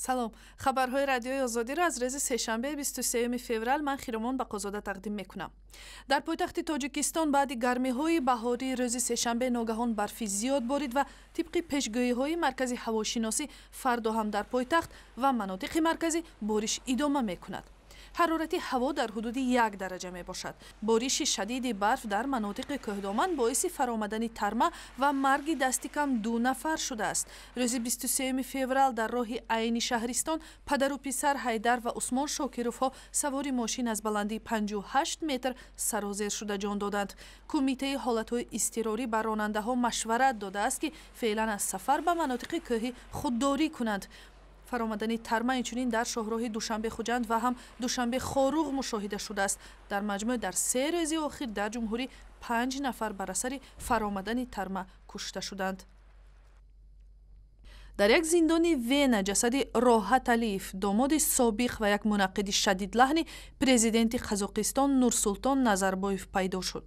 салом. хабарҳои радиои озодиро аз рӯзи сешанбе 23 феврал ман Хиромон Бақозода тақдим мекунам. дар пойтахти Тоҷикистон баъди гармиҳои баҳорӣ рӯзи сешанбе ногаҳон барфи зиёд борид ва тибқи пешгӯиҳои маркази ҳавошиносӣ фардо ҳам дар пойтахт ва манотиқи марказӣ бориш идома мекунад. ҳарорати ҳаво дар ҳудуди 1 дараҷа мебошад. бориши шадиди барф дар манотиқи кӯҳдоман боиси фаромадани тарма ва марги дасти кам 2 нафар шудааст. рӯзи 23 феврал дар роҳи айни шаҳристон падару писар Ҳайдар ва Усмон Шокировҳо савори мошин аз баландии 58 метр сарозер шуда ҷон доданд. кумитаи ҳолатҳои изтирорӣ ба ронандаҳо машварат додааст ки феълан аз сафар ба манотиқи кӯҳӣ худдорӣ кунанд. фаромадани тарма инчунин дар шоҳроҳи Душанбе Хуҷанд ва ҳам Душанбе Хоруғ мушоҳида шудааст. дар маҷмӯъ дар 3 рӯзи охир дар ҷумҳурӣ 5 нафар бар асари фаромадани тарма кушта шуданд. дар як зиндони Вена ҷасади Роҳат Алиев, домоди собиқ ва як мунаққиди шадидлаҳни президенти Қазоқистон Нурсултон Назарбоев пайдо шуд.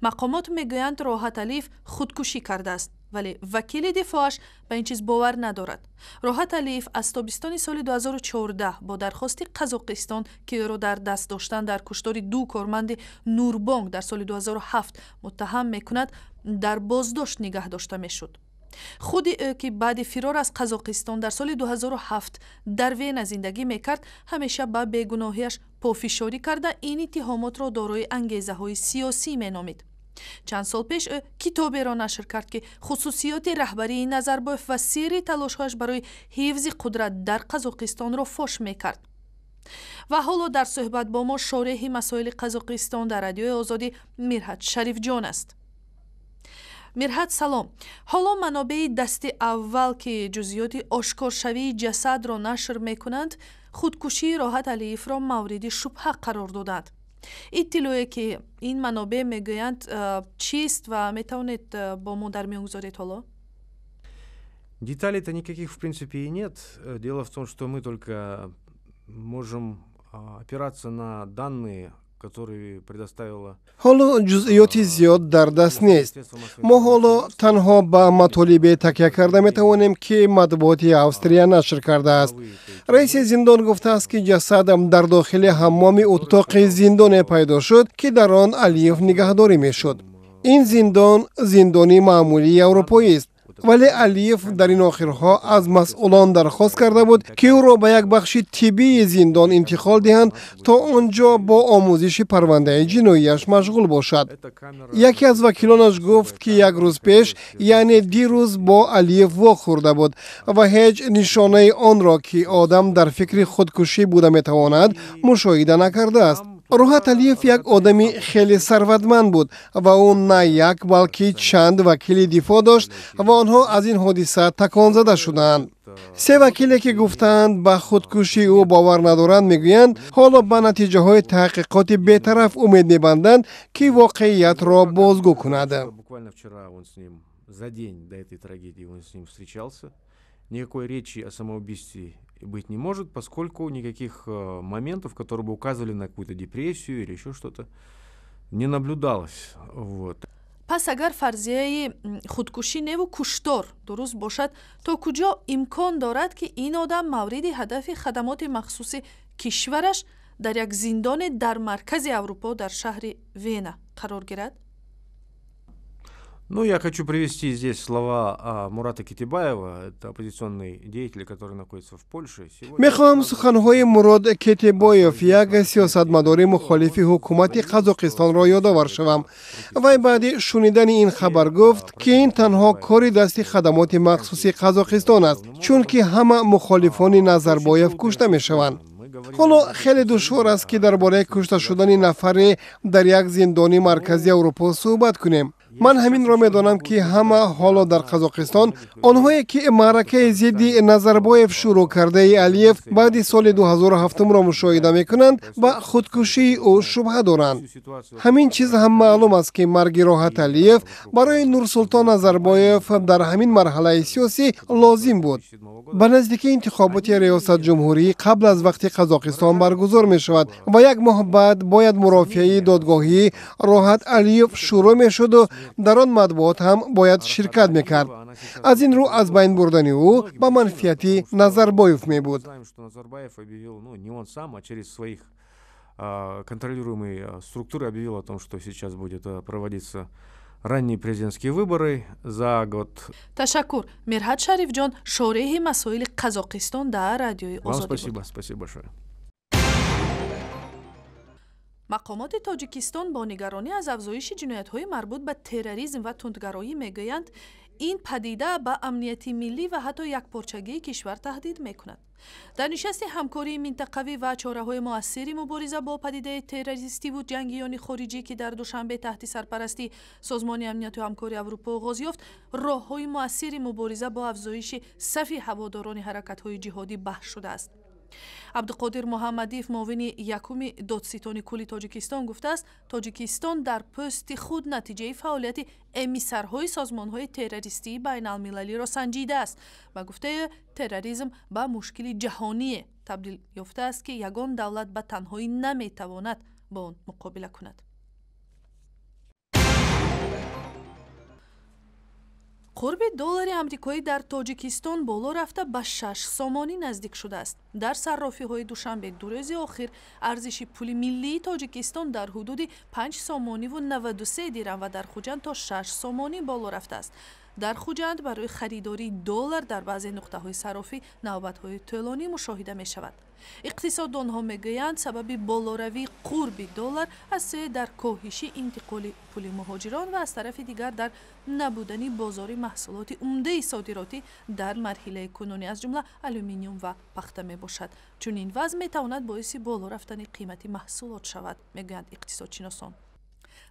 мақомот мегӯянд Роҳат Алиев худкушӣ кардааст, вале вакили дифоаш ба ин чиз бовар надорад. Роҳат Алиев аз тобистони соли 2014 бо дархости Қазоқистон ки ӯро дар даст доштан дар куштори 2 корманди Нурбонг дар соли 2007 муттаҳам мекунад, дар боздошт нигаҳ дошта мешуд. худи ӯ ки баъди фирор аз Қазоқистон дар соли 2007 дар Вена зиндагӣ мекард, ҳамеша ба бегуноҳиаш пофишорӣ карда ин иттиҳомотро дорои ангезаҳои сиёсӣ меномид. чанд сол пеш ӯ китоберо нашр кард ки хусусиёти раҳбарии Назарбоев ва сирри талошҳояш барои ҳифзи қудрат дар Қазоқистонро фош мекард. ва ҳоло дар суҳбат бо мо шореҳи масоили Қазоқистон дар радиои Озодӣ Мирҳат Шарифҷон аст. Мирҳат, салом. ҳоло манобеи дасти аввал ки ҷузъиёти ошкоршавии ҷасадро нашр мекунанд, худкушии Роҳат Алиевро мавриди шубҳа қарор доданд. иттилое ки ин манобеъ мегӯянд чист ва метавонед бо мо дар миён гузоред ҳоло? Деталей-то никаких в принципе и нет. Дело в том, что мы только можем опираться на данные, ҳоло ҷузъиёти зиёд дар даст нест. мо ҳоло танҳо ба матолибе такя карда метавонем ки матбуоти Австрия нашр кардааст. раиси зиндон гуфтааст ки ҷасад дар дохили ҳаммоми утоқи зиндоне пайдо шуд ки дар он Алиев нигаҳдорӣ мешуд. ин зиндон зиндони маъмулии аврупоист. вале Алиев дар ин охирҳо аз масъулон дархост карда буд ки ӯро ба як бахши тиббии зиндон интиқол диҳанд то онҷо бо омӯзиши парвандаи ҷиноияш машғул бошад. яке аз вакилонаш гуфт ки як рӯз пеш, яъне дирӯз бо Алиев вохӯрда буд ва ҳеҷ нишонаи онро ки одам дар фикри худкушӣ буда метавонад мушоҳида накардааст. Роҳат Алиев як одами хеле сарватманд буд ва ӯ на як балки чанд вакили дифоъ дошт ва онҳо аз ин ҳодиса таконзада шуданд. 3 вакиле ки гуфтаанд ба худкушии ӯ бовар надоранд мегӯянд, ҳоло ба натиҷаҳои таҳқиқоти бетараф умед мебанданд ки воқеиятро бозгӯ кунад. Никакой речи о самоубийстве быть не может, поскольку никаких моментов, которые бы указывали на какую-то депрессию или еще что-то, не наблюдалось. Вот. пас агар фарзияи худкушӣ неву куштор дуруст бошад, то куҷо имкон дорад ки ин одам мавриди ҳадафи хадамоти махсуси кишвараш дар як зиндоне дар маркази Аврупо дар шаҳри Вена қарор гирад? Ну, я хочу привести здесь слова Мурата Кетебаева, это оппозиционный деятель, который находится в Польше. мехоҳам суханҳои Мурод Кетебоев, як сиёсатмадори мухолифи ҳукумати Қазоқистонро ёдовар шавам. вай баъди шунидани ин хабар гуфт ки ин танҳо кори дасти хадамоти махсуси Қазоқистон аст, чунки ҳама мухолифони Назарбоев кушта мешаванд. ҳоло хеле душвор аст ки дар бораи кушта шудани нафаре дар як зиндони маркази Аврупо суҳбат кунем. ман ҳаминро медонам ки ҳама ҳоло дар Қазоқистон онҳое ки маъракаи зидди Назарбоев шурӯъ кардаи Алиев баъди соли 2007ро мушоҳида мекунанд, ба худкушии ӯ шубҳа доранд. ҳамин чиз ҳам маълум аст ки марги Роҳат Алиев барои Нурсултон Назарбоев дар ҳамин марҳалаи сиёсӣ лозим буд. ба наздикии интихоботи риёсатҷумҳурӣ қабл аз вақти Қазоқистон баргузор мешавад ва як моҳ баъд бояд мурофиаи додгоҳии Роҳат Алиев шурӯъ мешуду дар он матбуот ҳам бояд ширкат мекард. аз ин рӯ аз байн бурдани ӯ ба манфиати Назарбоев мебуд. Знаем, что Назарбаев объявил, ну, не он сам, а через своих контролируемые структуры объявил о том, что сейчас будет проводиться ранние президентские выборы за год. Ташаккур. Мирҳат Шарифҷон, шореҳи масоили Қазоқистон дар радиои Вам Озодӣ спасибо, буд. спасибо большое. мақомоти Тоҷикистон бо нигаронӣ аз афзоиши ҷиноятҳои марбут ба терроризм ва тундгароӣ мегӯянд, ин падида ба амнияти миллӣ ва ҳатто якпорчагии кишвар таҳдид мекунад. дар нишасти ҳамкории минтақавӣ ва чораҳои муассири мубориза бо падидаи террористиву ҷангиёни хориҷӣ ки дар душанбе таҳти сарпарасти Созмони амнияту ҳамкории Аврупо оғоз ёфт, роҳҳои муассири мубориза бо афзоиши сафи ҳаводорони ҳаракатҳои ҷиҳодӣ баҳс шудааст. абдуқодир муҳаммадиев, муовини якуми додситони кулли Тоҷикистон гуфтааст, Тоҷикистон дар пӯсти худ натиҷаи фаъолияти эмиссарҳои созмонҳои террористии байналмилалиро санҷидааст ва гуфтае терроризм ба мушкили ҷаҳоние табдил ёфтааст ки ягон давлат ба танҳоӣ наметавонад бо он муқобила кунад. қурби доллари амрикоӣ дар Тоҷикистон боло рафта ба 6 сомонӣ наздик шудааст. дар саррофиҳои душанбе ду рӯзи охир арзиши пули миллии Тоҷикистон дар ҳудуди 5 сомониву 93 дирам ва дар Хуҷанд то 6 сомонӣ боло рафтааст. дар Хуҷанд барои харидории доллар дар баъзе нуқтаҳои саррофӣ навбатҳои тӯлонӣ мушоҳида мешавад. иқтисоддонҳо мегӯянд сабаби болоравии қурби доллар аз сӯи дар коҳиши интиқоли пули муҳоҷирон ва аз тарафи дигар дар набудани бозори маҳсулоти умдаи содиротӣ дар марҳилаи кунунӣ аз ҷумла алюминиум ва пахта мебошад. чунин вазъ метавонад боиси боло рафтани қимати маҳсулот шавад, мегӯянд иқтисодшиносон.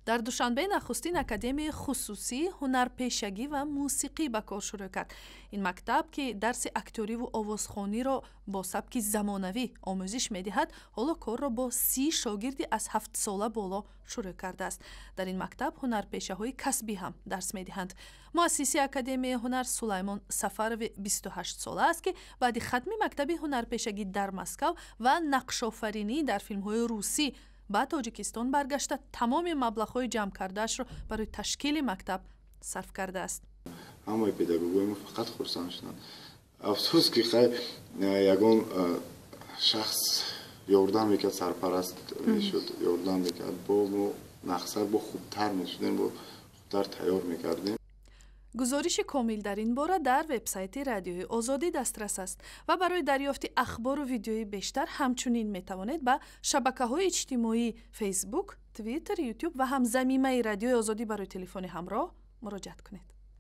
дар душанбе нахустин академияи хусусӣ ҳунарпешагӣ ва мусиқӣ ба кор шурӯъ кард. ин мактаб ки дарси актёриву овозхониро бо сабки замонавӣ омӯзиш медиҳад, ҳоло корро бо 30 шогирди аз 7 сола боло шурӯъ кардааст. дар ин мактаб ҳунарпешаҳои касбӣ ҳам дарс медиҳанд. муассиси академияи ҳунар Сулаймон Сафарови 28 сола аст ки баъди хатми мактаби ҳунарпешагӣ дар Москав ва нақшофаринӣ дар филмҳои русӣ ба Тоҷикистон баргашта тамоми маблағҳои ҷамъкардаашро барои ташкили мактаб сарф кардааст. ҳамаи педагогои фақат хурсанд шуданд. афсӯс ки ягон шахс ёрдам мекард, сарпараст мешуд, ёрдам мекард, бо мо мақсад бо хубтар мешудем, бо хубтар тайёр мекардем. гузориши комил дар ин бора дар вебсайти радиои Озодӣ дастрас аст ва барои дарёфти ахбору видеои бештар ҳамчунин метавонед ба шабакаҳои иҷтимоии Facebook, Twitter, YouTube ва ҳамзамимаи радиои Озодӣ барои телефони ҳамроҳ муроҷиат кунед.